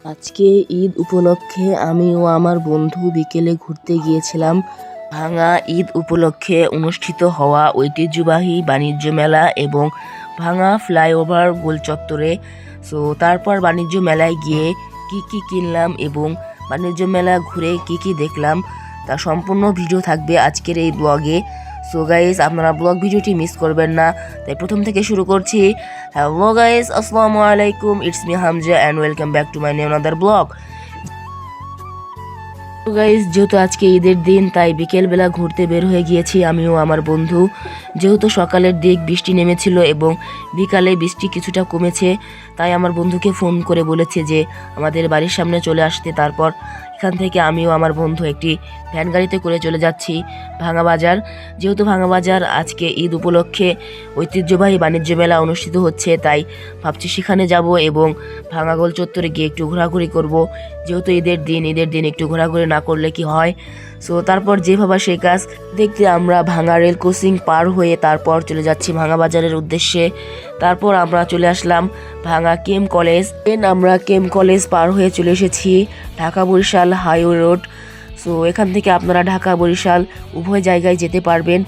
আজকে ঈদ উপলক্ষে আমি ও আমার বন্ধু বিকেলে ঘুরতে গিয়েছিলাম ভাঙা ঈদ উপলক্ষে অনুষ্ঠিত হওয়া ঐতিহ্যবাহী বাণিজ্য মেলা এবং ভাঙা ফ্লাইওভার গোল চত্বরে। তারপর বাণিজ্য মেলায় গিয়ে কি কিনলাম এবং বাণিজ্য মেলা ঘুরে কি দেখলাম তা সম্পূর্ণ ভিডিও থাকবে আজকের এই ব্লগে। গাইস, আপনারা ব্লগ ভিডিওটি মিস করবেন না, তাই প্রথম থেকে শুরু করছি। হ্যালো গাইস, আসসালামু আলাইকুম, it's me Hamza and welcome back to my new another blog. Guys, যেহেতু আজকে ঈদের দিন তাই বিকেলবেলা ঘুরতে বের হয়ে গিয়েছি আমিও আমার বন্ধু। যেহেতু সকালের দিক বৃষ্টি নেমেছিল এবং বিকালে বৃষ্টি কিছুটা কমেছে, তাই আমার বন্ধুকে ফোন করে বলেছে যে আমাদের বাড়ির সামনে চলে আসতে। তারপর এখান থেকে আমিও আমার বন্ধু একটি ভ্যান গাড়িতে করে চলে যাচ্ছি ভাঙা বাজার। যেহেতু ভাঙা বাজার আজকে ঈদ উপলক্ষে ঐতিহ্যবাহী বাণিজ্য মেলা অনুষ্ঠিত হচ্ছে, তাই ভাবছি সেখানে যাব এবং ভাঙা গোল চত্বরে গিয়ে একটু ঘোরাঘুরি করব। যেহেতু ঈদের দিন একটু ঘোরাঘুরি না করলে কি হয়। তারপর যে ভাবা সেই কাজ দেখতে আমরা ভাঙা রেল ক্রসিং পার হয়ে তারপর চলে যাচ্ছি ভাঙা বাজারের উদ্দেশ্যে। তারপর আমরা চলে আসলাম ভাঙা কেম কলেজ। আমরা কেম কলেজ পার হয়ে চলে এসেছি ঢাকা বরিশাল হাইওয়ে রোড। এখান থেকে আপনারা ঢাকা বরিশাল উভয় জায়গায় যেতে পারবেন।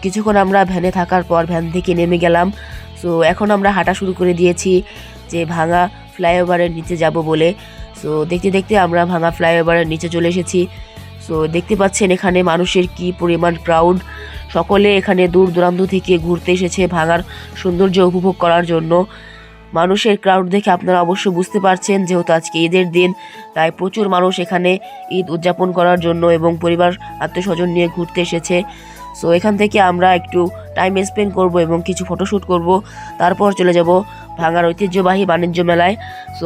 কিছুক্ষণ আমরা ভ্যানে থাকার পর ভ্যান থেকে নেমে গেলাম। এখন আমরা হাঁটা শুরু করে দিয়েছি যে ভাঙা ফ্লাইওভারের নিচে যাব বলে। দেখতে দেখতে আমরা ভাঙা ফ্লাইওভারের নিচে চলে এসেছি। দেখতে পাচ্ছেন এখানে মানুষের কি পরিমাণ ক্রাউড। সকলে এখানে দূর দূরান্ত থেকে ঘুরতে এসেছে ভাঙার সৌন্দর্য উপভোগ করার জন্য। মানুষের ক্রাউড দেখে আপনারা অবশ্য বুঝতে পারছেন, যেহেতু আজকে ঈদের দিন তাই প্রচুর মানুষ এখানে ঈদ উদযাপন করার জন্য এবং পরিবার আত্মীয়স্বজন নিয়ে ঘুরতে এসেছে। এখান থেকে আমরা একটু টাইম স্পেন্ড করব এবং কিছু ফটোশ্যুট করব। তারপর চলে যাব ভাঙার ঐতিহ্যবাহী বাণিজ্য মেলায়।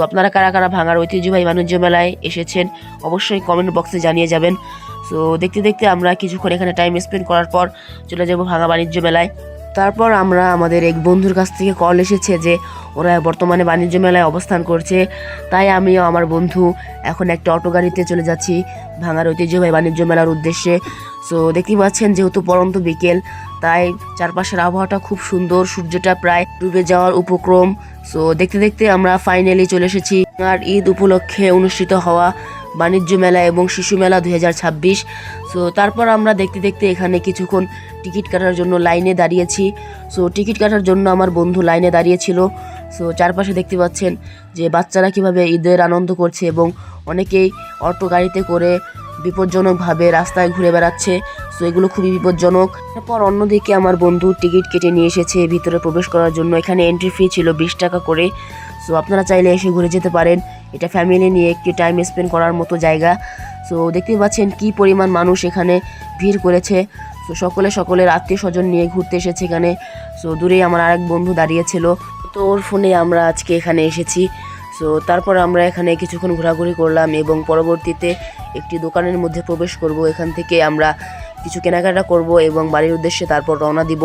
আপনারা কারা কারা ভাঙার ঐতিহ্যবাহী বাণিজ্য মেলায় এসেছেন অবশ্যই কমেন্ট বক্সে জানিয়ে যাবেন। দেখতে দেখতে আমরা কিছুক্ষণ এখানে টাইম স্পেন্ড করার পর চলে যাব ভাঙা বাণিজ্য মেলায়। তারপর আমরা আমাদের এক বন্ধুর কাছ থেকে কল এসেছে যে ওরা বর্তমানে বাণিজ্য মেলায় অবস্থান করছে, তাই আমিও আমার বন্ধু এখন একটা অটো গাড়িতে চলে যাচ্ছি ভাঙার ঐতিহ্যবাহী বাণিজ্য মেলার উদ্দেশ্যে। দেখতে পাচ্ছেন যেহেতু পরন্ত বিকেল, তাই চারপাশের আবহাওয়াটা খুব সুন্দর, সূর্যটা প্রায় ডুবে যাওয়ার উপক্রম। দেখতে দেখতে আমরা ফাইনালি চলে এসেছি আর ঈদ উপলক্ষে অনুষ্ঠিত হওয়া বাণিজ্য মেলা এবং শিশু মেলা 2026। তারপর আমরা দেখতে দেখতে এখানে কিছুক্ষণ টিকিট কাটার জন্য লাইনে দাঁড়িয়েছি। টিকিট কাটার জন্য আমার বন্ধু লাইনে দাঁড়িয়েছিল। চারপাশে দেখতে পাচ্ছেন যে বাচ্চারা কিভাবে ঈদের আনন্দ করছে এবং অনেকেই অটো গাড়িতে করে বিপজ্জনকভাবে রাস্তায় ঘুরে বেড়াচ্ছে। এগুলো খুবই বিপজ্জনক। তারপর অন্যদিকে আমার বন্ধু টিকিট কেটে নিয়ে এসেছে ভিতরে প্রবেশ করার জন্য। এখানে এন্ট্রি ফি ছিল 20 টাকা করে। আপনারা চাইলে এসে ঘুরে যেতে পারেন। এটা ফ্যামিলি নিয়ে একটি টাইম স্পেন্ড করার মতো জায়গা। দেখতে পাচ্ছেন কি পরিমাণ মানুষ এখানে ভিড় করেছে। সকলের আত্মীয় স্বজন নিয়ে ঘুরতে এসেছে এখানে। দূরেই আমার আরেক বন্ধু দাঁড়িয়েছিল, ওর ফোনে আমরা আজকে এখানে এসেছি। তারপর আমরা এখানে কিছুক্ষণ ঘোরাঘুরি করলাম এবং পরবর্তীতে একটি দোকানের মধ্যে প্রবেশ করব। এখান থেকে আমরা কিছু কেনাকাটা করব এবং বাড়ির উদ্দেশ্যে তারপর রওনা দিব।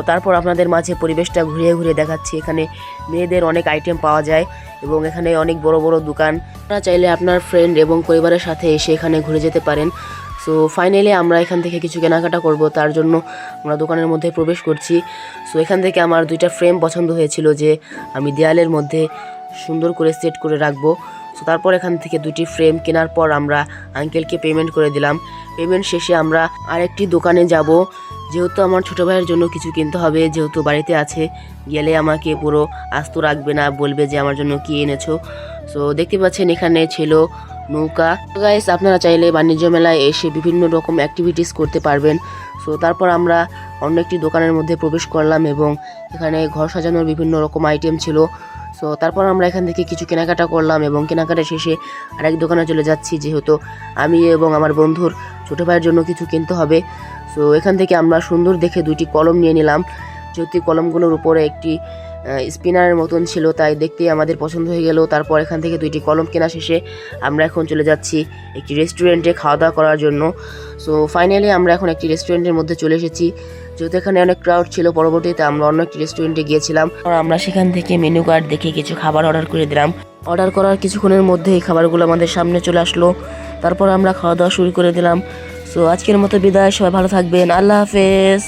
তারপর আপনাদের মাঝে পরিবেশটা ঘুরিয়ে দেখাচ্ছি। এখানে মেয়েদের অনেক আইটেম পাওয়া যায় এবং এখানে অনেক বড় বড় দোকান। আপনারা চাইলে আপনার ফ্রেন্ড এবং পরিবারের সাথে এসে এখানে ঘুরে যেতে পারেন। ফাইনালি আমরা এখান থেকে কিছু কেনাকাটা করব, তার জন্য আমরা দোকানের মধ্যে প্রবেশ করছি। এখান থেকে আমার দুইটা ফ্রেম পছন্দ হয়েছিল যে আমি দেয়ালের মধ্যে সুন্দর করে সেট করে রাখবো। তারপর এখান থেকে দুটি ফ্রেম কেনার পর আমরা আঙ্কেলকে পেমেন্ট করে দিলাম। পেমেন্ট শেষে আমরা আরেকটি দোকানে যাব, যেহেতু আমার ছোটো ভাইয়ের জন্য কিছু কিনতে হবে। যেহেতু বাড়িতে আছে, গেলে আমাকে পুরো আস্ত রাখবে না, বলবে যে আমার জন্য কি এনেছো। দেখতে পাচ্ছেন এখানে ছিল নৌকা। গাইস, আপনারা চাইলে বাণিজ্য মেলায় এসে বিভিন্ন রকম অ্যাক্টিভিটিস করতে পারবেন। তারপর আমরা অন্য একটি দোকানের মধ্যে প্রবেশ করলাম এবং এখানে ঘর সাজানোর বিভিন্ন রকম আইটেম ছিল। তারপর আমরা এখান থেকে কিছু কেনাকাটা করলাম এবং কেনাকাটা শেষে আরেক দোকানে চলে যাচ্ছি, যেহেতু আমি এবং আমার বন্ধুর ছোটো ভাইয়ের জন্য কিছু কিনতে হবে। এখান থেকে আমরা সুন্দর দেখে দুইটি কলম নিয়ে নিলাম। যেহেতু কলমগুলোর উপরে একটি স্পিনারের মতন ছিল, তাই দেখতেই আমাদের পছন্দ হয়ে গেল। তারপর এখান থেকে দুইটি কলম কেনা শেষে আমরা এখন চলে যাচ্ছি একটি রেস্টুরেন্টে খাওয়া দাওয়া করার জন্য। ফাইনালি আমরা এখন একটি রেস্টুরেন্টের মধ্যে চলে এসেছি। যেহেতু এখানে অনেক ক্রাউড ছিল, পরবর্তীতে আমরা অন্য একটি রেস্টুরেন্টে গিয়েছিলাম। আমরা সেখান থেকে মেনু কার্ড দেখে কিছু খাবার অর্ডার করে দিলাম। অর্ডার করার কিছুক্ষণের মধ্যে এই খাবারগুলো আমাদের সামনে চলে আসলো। তারপর আমরা খাওয়া দাওয়া শুরু করে দিলাম। আজকের মতো বিদায়, সবাই ভালো থাকবেন, আল্লাহ হাফেজ।